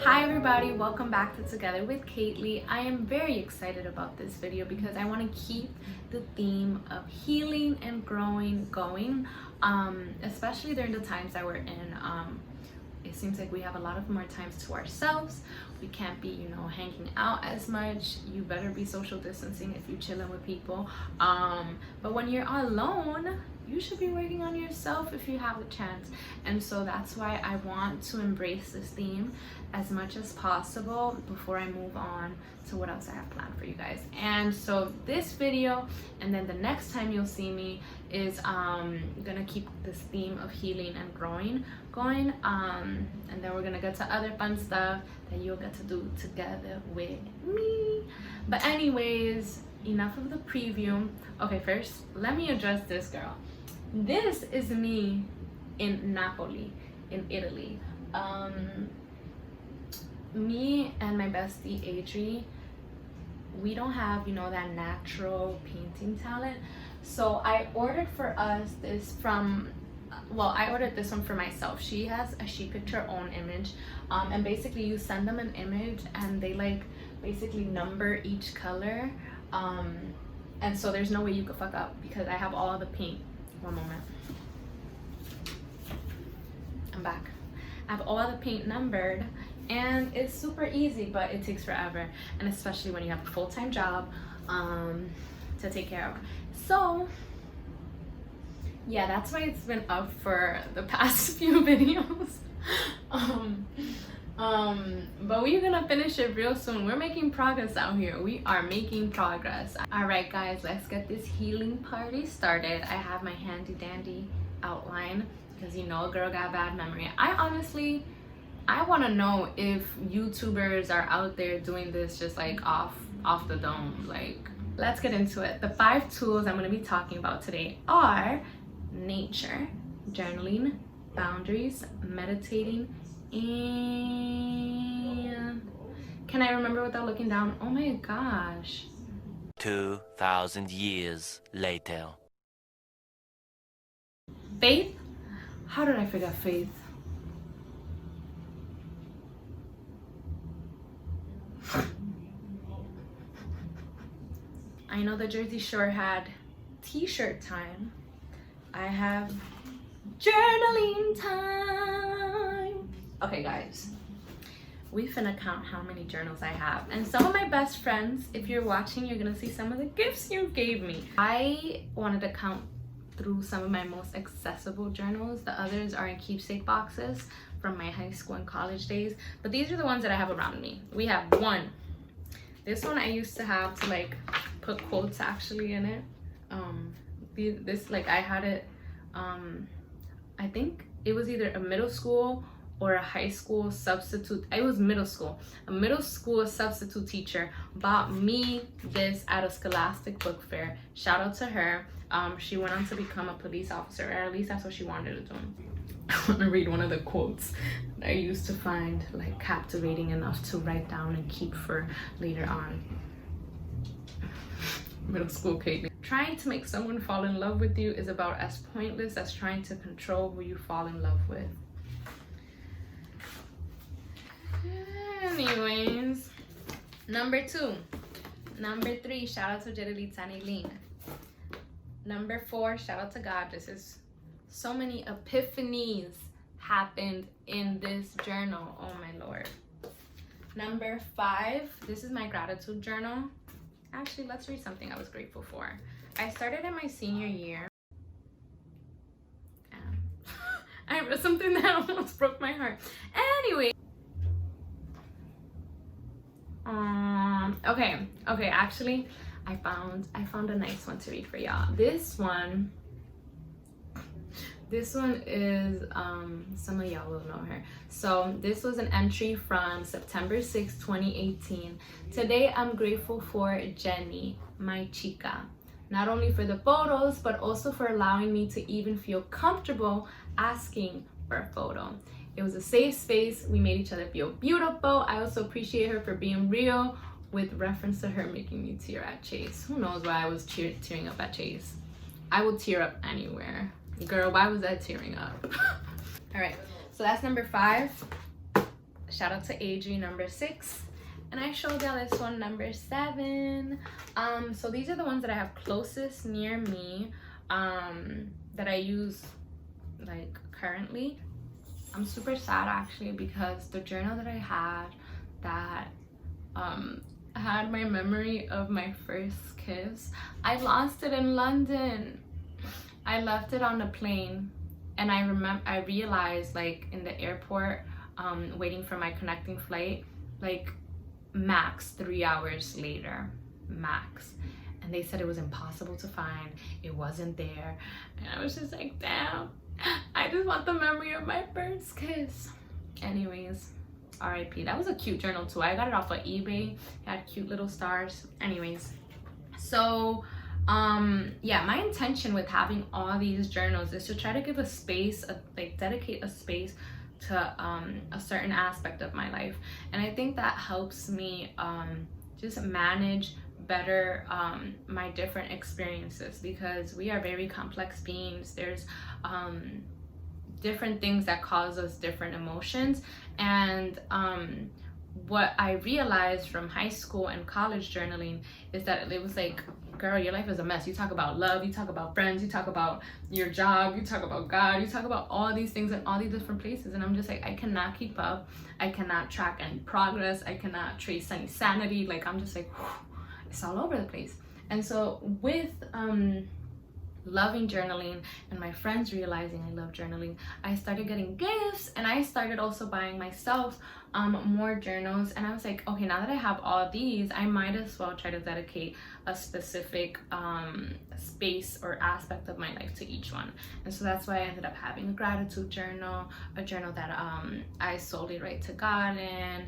Hi everybody, welcome back to Together with Kaylee. I am very excited about this video because I want to keep the theme of healing and growing going, especially during the times that we're in. It seems like we have a lot of more times to ourselves. We can't be, hanging out as much. You better be social distancing if you're chilling with people. But when you're alone, you should be working on yourself if you have the chance. And so that's why I want to embrace this theme as much as possible before I move on to what else I have planned for you guys. And so this video and then the next time you'll see me is gonna keep this theme of healing and growing going, and then we're gonna get to other fun stuff that you'll get to do together with me. But anyways, enough of the preview. Okay, first let me address this girl. This is me in Napoli, in Italy. Me and my bestie Adri, we don't have, that natural painting talent. So I ordered for us this from, I ordered this one for myself. She picked her own image. And basically you send them an image and they basically number each color. And so there's no way you could fuck up because I have all the paint. One moment. I'm back. I have all the paint numbered and it's super easy, but it takes forever. And especially when you have a full-time job to take care of. So yeah, that's why it's been up for the past few videos. But we're gonna finish it real soon. We're making progress out here. We are making progress. All right guys, let's get this healing party started. I have my handy dandy outline because a girl got bad memory. I want to know if YouTubers are out there doing this just off the dome. Let's get into it. The 5 tools I'm going to be talking about today are nature, journaling, boundaries, meditating, and can I remember without looking down? Oh my gosh. 2,000 years later. Faith? How did I forget faith? I know the Jersey Shore had t-shirt time. I have journaling time. Okay guys, we finna count how many journals I have. And some of my best friends, if you're watching, you're gonna see some of the gifts you gave me. I wanted to count through some of my most accessible journals. The others are in keepsake boxes from my high school and college days. But these are the ones that I have around me. We have one. This one I used to have to put quotes actually in it. I had it, I think it was either a middle school or a high school substitute. It was middle school. A middle school substitute teacher bought me this at a Scholastic book fair. Shout out to her. She went on to become a police officer, or at least that's what she wanted to do. I want to read one of the quotes that I used to find captivating enough to write down and keep for later on. Middle school Kaylee. Trying to make someone fall in love with you is about as pointless as trying to control who you fall in love with. Anyways, number 2. Number 3, shout out to Jerilita Eileen. Number 4, shout out to God. This is so many epiphanies happened in this journal. Oh my Lord. Number 5, this is my gratitude journal. Actually, let's read something I was grateful for. I started in my senior year. I read something that almost broke my heart. Anyway. Okay, actually, I found a nice one to read for y'all. This one is, some of y'all will know her. So this was an entry from September 6, 2018. Today, I'm grateful for Jenny, my chica. Not only for the photos, but also for allowing me to even feel comfortable asking for a photo. It was a safe space. We made each other feel beautiful. I also appreciate her for being real, with reference to her making me tear at Chase. Who knows why I was tearing up at Chase? I will tear up anywhere. Girl, why was I tearing up? All right, so that's number 5. shout out to Adri, number 6. And I showed y'all this one, number 7. So these are the ones that I have closest near me, that I use like currently. I'm super sad actually because the journal that I had that had my memory of my first kiss, I lost it in London. I left it on the plane, and I realized like in the airport, waiting for my connecting flight, like max 3 hours later, max. And they said it was impossible to find, it wasn't there. And I was just like, damn, I just want the memory of my first kiss. Anyways, RIP. That was a cute journal too. I got it off of eBay. It had cute little stars. Anyways, so yeah, my intention with having all these journals is to try to give a space, like dedicate a space to a certain aspect of my life. And I think that helps me just manage better my different experiences, because we are very complex beings. There's different things that cause us different emotions. And what I realized from high school and college journaling is that it was like, girl, your life is a mess. You talk about love, you talk about friends, you talk about your job, you talk about God, you talk about all these things in all these different places. And I'm just like, I cannot keep up. I cannot track any progress. I cannot trace any sanity. Like, I'm just like, whew, it's all over the place. And so with loving journaling and my friends realizing I love journaling, I started getting gifts, and I started also buying myself more journals. And I was like, okay, now that I have all these, I might as well try to dedicate a specific space or aspect of my life to each one. And so that's why I ended up having a gratitude journal, a journal that I solely write to God in.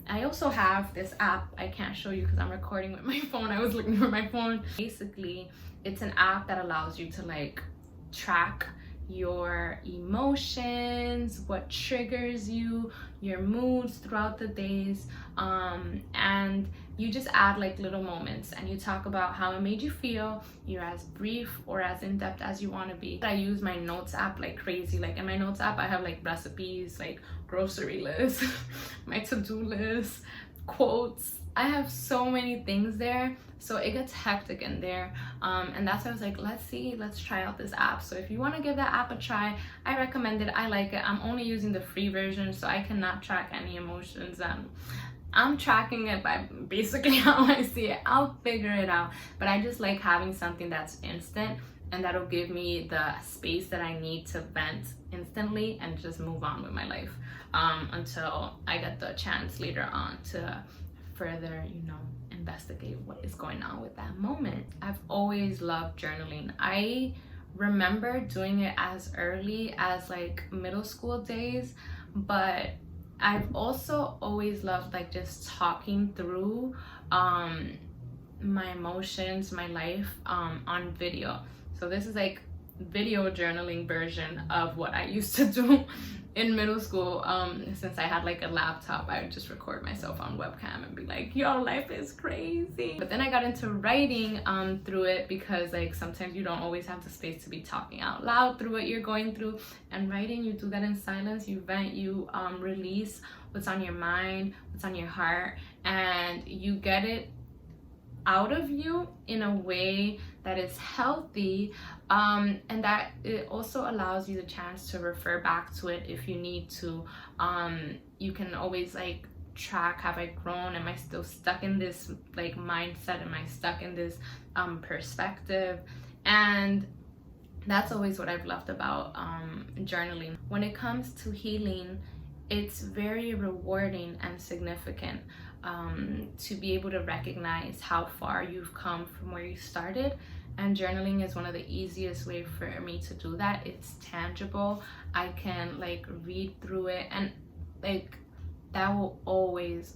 I also have this app. I can't show you because I'm recording with my phone. I was looking for my phone. Basically, it's an app that allows you to like track your emotions, what triggers you, your moods throughout the days, and you just add like little moments and you talk about how it made you feel. You're as brief or as in-depth as you want to be. I use my notes app like crazy. Like in my notes app, I have like recipes, like grocery lists, my to-do list, quotes. I have so many things there, so it gets hectic in there, and that's why I was like, let's try out this app. So if you want to give that app a try, I recommend it. I like it. I'm only using the free version, so I cannot track any emotions. I'm tracking it by basically how I see it. I'll figure it out, but I just like having something that's instant and that'll give me the space that I need to vent instantly and just move on with my life, until I get the chance later on to further, investigate what is going on with that moment. I've always loved journaling. I remember doing it as early as like middle school days, but I've also always loved like just talking through my emotions, my life on video. So this is like video journaling version of what I used to do in middle school. Since I had like a laptop, I would just record myself on webcam and be like, yo, life is crazy. But then I got into writing through it, because like sometimes you don't always have the space to be talking out loud through what you're going through. And writing, you do that in silence. You vent, you release what's on your mind, what's on your heart, and you get it out of you in a way that is healthy, and that it also allows you the chance to refer back to it if you need to. You can always like track, have I grown? Am I still stuck in this like mindset? Am I stuck in this perspective? And that's always what I've loved about journaling. When it comes to healing, it's very rewarding and significant to be able to recognize how far you've come from where you started. And journaling is one of the easiest ways for me to do that. It's tangible. I can like read through it, and like that will always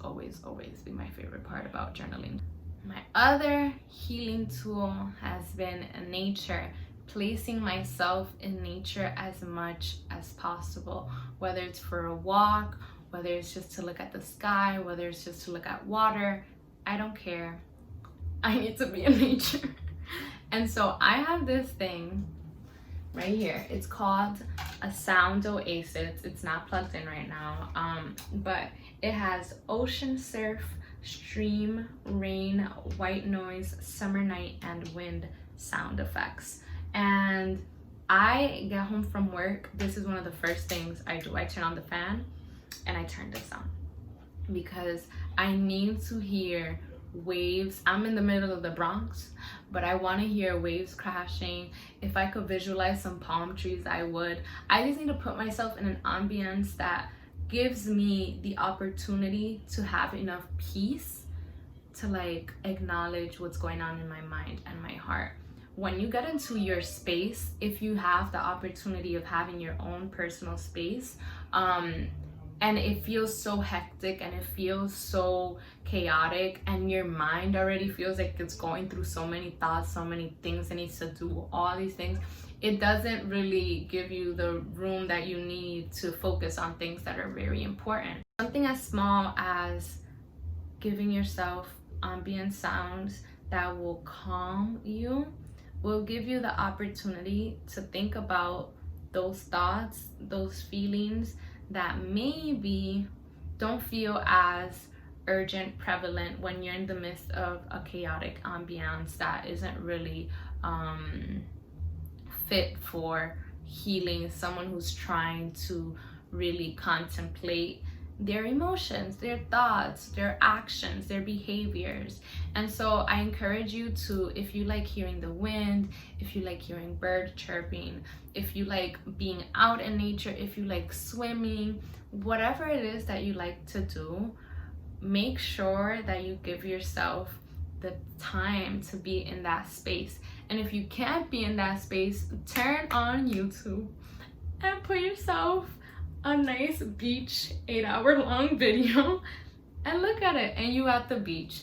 be my favorite part about journaling. My other healing tool has been nature. Placing myself in nature as much as possible, whether it's for a walk, whether it's just to look at the sky, whether it's just to look at water, I don't care. I need to be in nature. And so I have this thing right here. It's called a sound oasis. It's not plugged in right now, but it has ocean surf, stream, rain, white noise, summer night, and wind sound effects. And I get home from work, this is one of the first things I do. I turn on the fan and I turn this on because I need to hear waves. I'm in the middle of the Bronx, but I want to hear waves crashing. If I could visualize some palm trees, I would. I just need to put myself in an ambience that gives me the opportunity to have enough peace to like acknowledge what's going on in my mind and my heart. When you get into your space, if you have the opportunity of having your own personal space, and it feels so hectic and it feels so chaotic and your mind already feels like it's going through so many thoughts, so many things it needs to do, all these things, it doesn't really give you the room that you need to focus on things that are very important. Something as small as giving yourself ambient sounds that will calm you will give you the opportunity to think about those thoughts, those feelings that maybe don't feel as urgent, prevalent when you're in the midst of a chaotic ambiance that isn't really fit for healing someone who's trying to really contemplate their emotions, their thoughts, their actions, their behaviors. And so I encourage you to, if you like hearing the wind, if you like hearing bird chirping, if you like being out in nature, if you like swimming, whatever it is that you like to do, make sure that you give yourself the time to be in that space. And if you can't be in that space, turn on YouTube and put yourself a nice beach 8-hour long video and look at it, and you at the beach